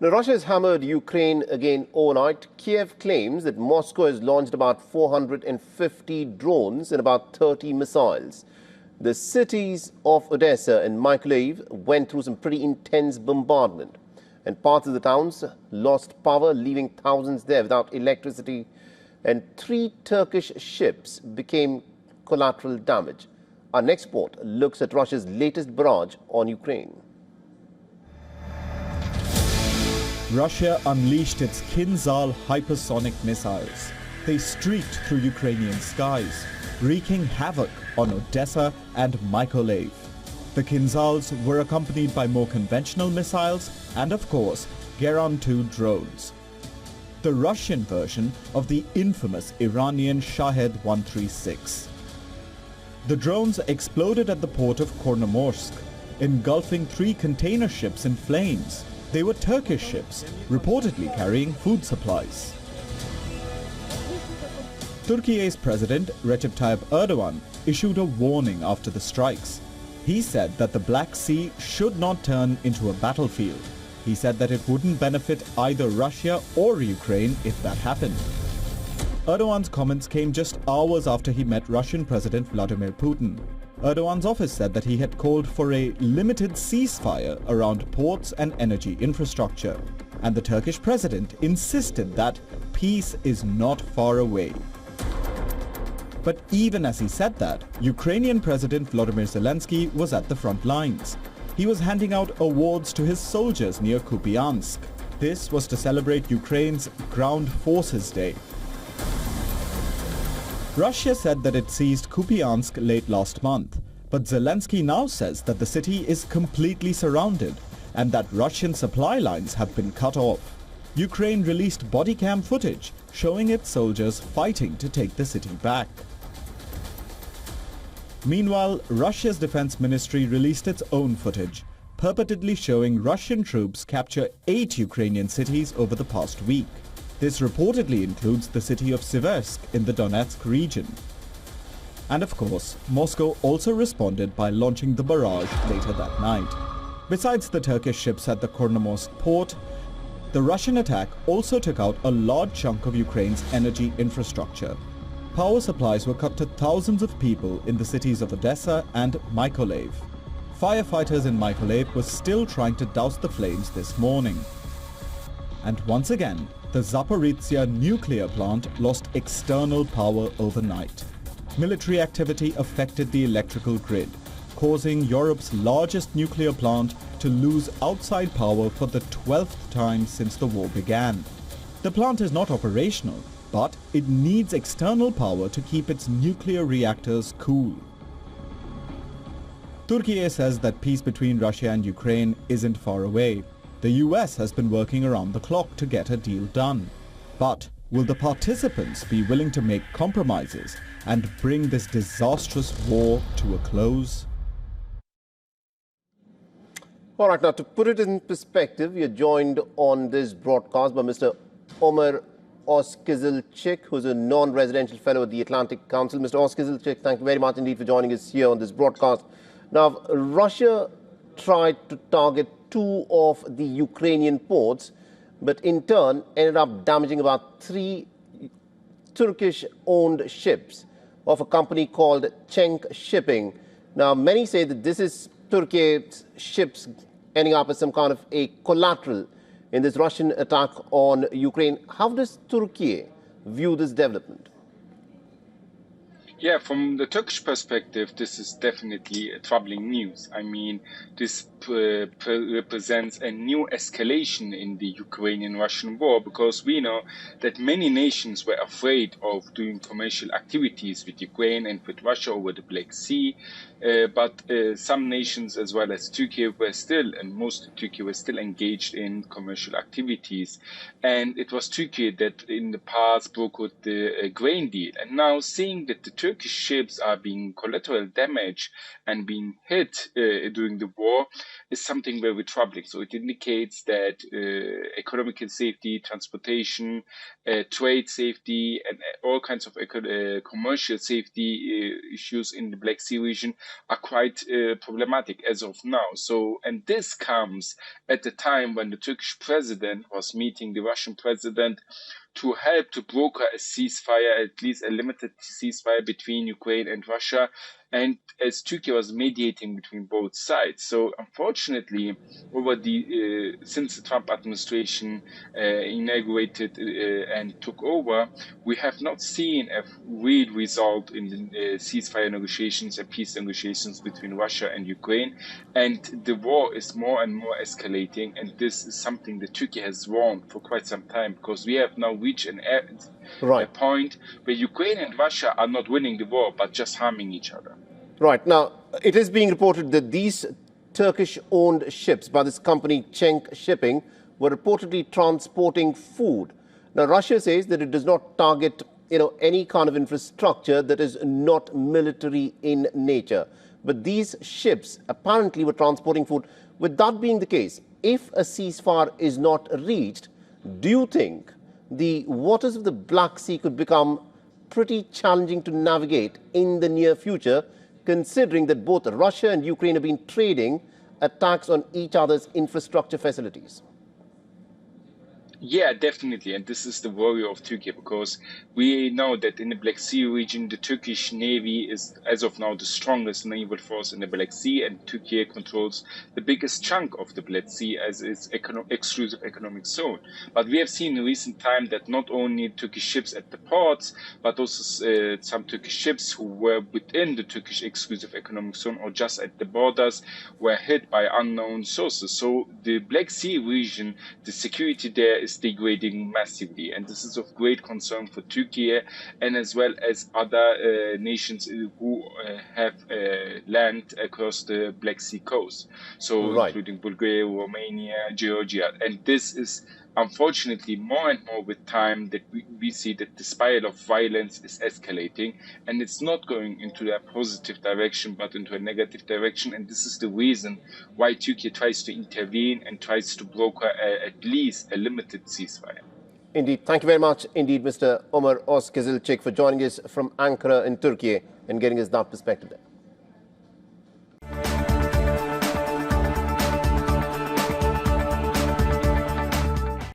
Now, Russia has hammered Ukraine again overnight. Kiev claims that Moscow has launched about 450 drones and about 30 missiles. The cities of Odesa and Mykolaiv went through some pretty intense bombardment, and parts of the towns lost power, leaving thousands there without electricity, and 3 Turkish ships became collateral damage. Our next report looks at Russia's latest barrage on Ukraine. Russia unleashed its Kinzhal hypersonic missiles. They streaked through Ukrainian skies, wreaking havoc on Odesa and Mykolaiv. The Kinzhals were accompanied by more conventional missiles and, of course, Geran-2 drones. The Russian version of the infamous Iranian Shahed 136. The drones exploded at the port of Kornomorsk, engulfing 3 container ships in flames. They were Turkish ships, reportedly carrying food supplies. Turkey's President Recep Tayyip Erdogan issued a warning after the strikes. He said that the Black Sea should not turn into a battlefield. He said that it wouldn't benefit either Russia or Ukraine if that happened. Erdogan's comments came just hours after he met Russian President Vladimir Putin. Erdogan's office said that he had called for a limited ceasefire around ports and energy infrastructure. And the Turkish president insisted that peace is not far away. But even as he said that, Ukrainian President Volodymyr Zelensky was at the front lines. He was handing out awards to his soldiers near Kupiansk. This was to celebrate Ukraine's Ground Forces Day. Russia said that it seized Kupiansk late last month, but Zelensky now says that the city is completely surrounded and that Russian supply lines have been cut off. Ukraine released body cam footage showing its soldiers fighting to take the city back. Meanwhile, Russia's defense ministry released its own footage, purportedly showing Russian troops capture 8 Ukrainian cities over the past week. This reportedly includes the city of Siversk in the Donetsk region. And of course, Moscow also responded by launching the barrage later that night. Besides the Turkish ships at the Kornomorsk port, the Russian attack also took out a large chunk of Ukraine's energy infrastructure. Power supplies were cut to thousands of people in the cities of Odesa and Mykolaiv. Firefighters in Mykolaiv were still trying to douse the flames this morning. And once again, the Zaporizhzhia nuclear plant lost external power overnight. Military activity affected the electrical grid, causing Europe's largest nuclear plant to lose outside power for the 12th time since the war began. The plant is not operational, but it needs external power to keep its nuclear reactors cool. Turkey says that peace between Russia and Ukraine isn't far away. The US has been working around the clock to get a deal done. But will the participants be willing to make compromises and bring this disastrous war to a close? All right, now to put it in perspective, we are joined on this broadcast by Mr. Omer Oskizilchik, who's a non-residential fellow at the Atlantic Council. Mr. Oskizilchik, thank you very much indeed for joining us here on this broadcast. Now, Russia tried to target 2 of the Ukrainian ports, but in turn ended up damaging about 3 Turkish-owned ships of a company called Cenk Shipping. Now, many say that this is Turkey's ships ending up as some kind of a collateral in this Russian attack on Ukraine. How does Turkey view this development? Yeah, from the Turkish perspective, this is definitely troubling news. I mean, this represents a new escalation in the Ukrainian-Russian war, because we know that many nations were afraid of doing commercial activities with Ukraine and with Russia over the Black Sea. But some nations, as well as Turkey, were still, and most of Turkey were still engaged in commercial activities. And it was Turkey that in the past brokered the grain deal. And now seeing that the Turkish ships are being collateral damage and being hit during the war is something very troubling. So it indicates that economical safety, transportation, trade safety, and all kinds of commercial safety issues in the Black Sea region are quite problematic as of now. So, and this comes at the time when the Turkish president was meeting the Russian president to help to broker a ceasefire, at least a limited ceasefire between Ukraine and Russia, and as Turkey was mediating between both sides. So unfortunately, over the since the Trump administration inaugurated and took over, we have not seen a real result in the ceasefire negotiations and peace negotiations between Russia and Ukraine, and the war is more and more escalating. And this is something that Turkey has warned for quite some time, because we have now reached a point where Ukraine and Russia are not winning the war, but just harming each other. Right. Now, it is being reported that these Turkish-owned ships by this company, Cenk Shipping, were reportedly transporting food. Now, Russia says that it does not target, any kind of infrastructure that is not military in nature. But these ships apparently were transporting food. With that being the case, if a ceasefire is not reached, do you think the waters of the Black Sea could become pretty challenging to navigate in the near future, considering that both Russia and Ukraine have been trading attacks on each other's infrastructure facilities? Yeah, definitely. And this is the worry of Turkey, because we know that in the Black Sea region, the Turkish Navy is, as of now, the strongest naval force in the Black Sea, and Turkey controls the biggest chunk of the Black Sea as its exclusive economic zone. But we have seen in recent time that not only Turkish ships at the ports, but also some Turkish ships who were within the Turkish exclusive economic zone or just at the borders were hit by unknown sources. So the Black Sea region, the security there is degrading massively, and this is of great concern for Turkey and as well as other nations who have land across the Black Sea coast, so including Bulgaria, Romania, Georgia. And this is unfortunately more and more with time that we see that the spiral of violence is escalating, and it's not going into a positive direction but into a negative direction. And this is the reason why Turkey tries to intervene and tries to broker at least a limited ceasefire. Indeed. Thank you very much indeed, Mr. Ömer Özkızılçık, for joining us from Ankara in Turkey and getting us that perspective there.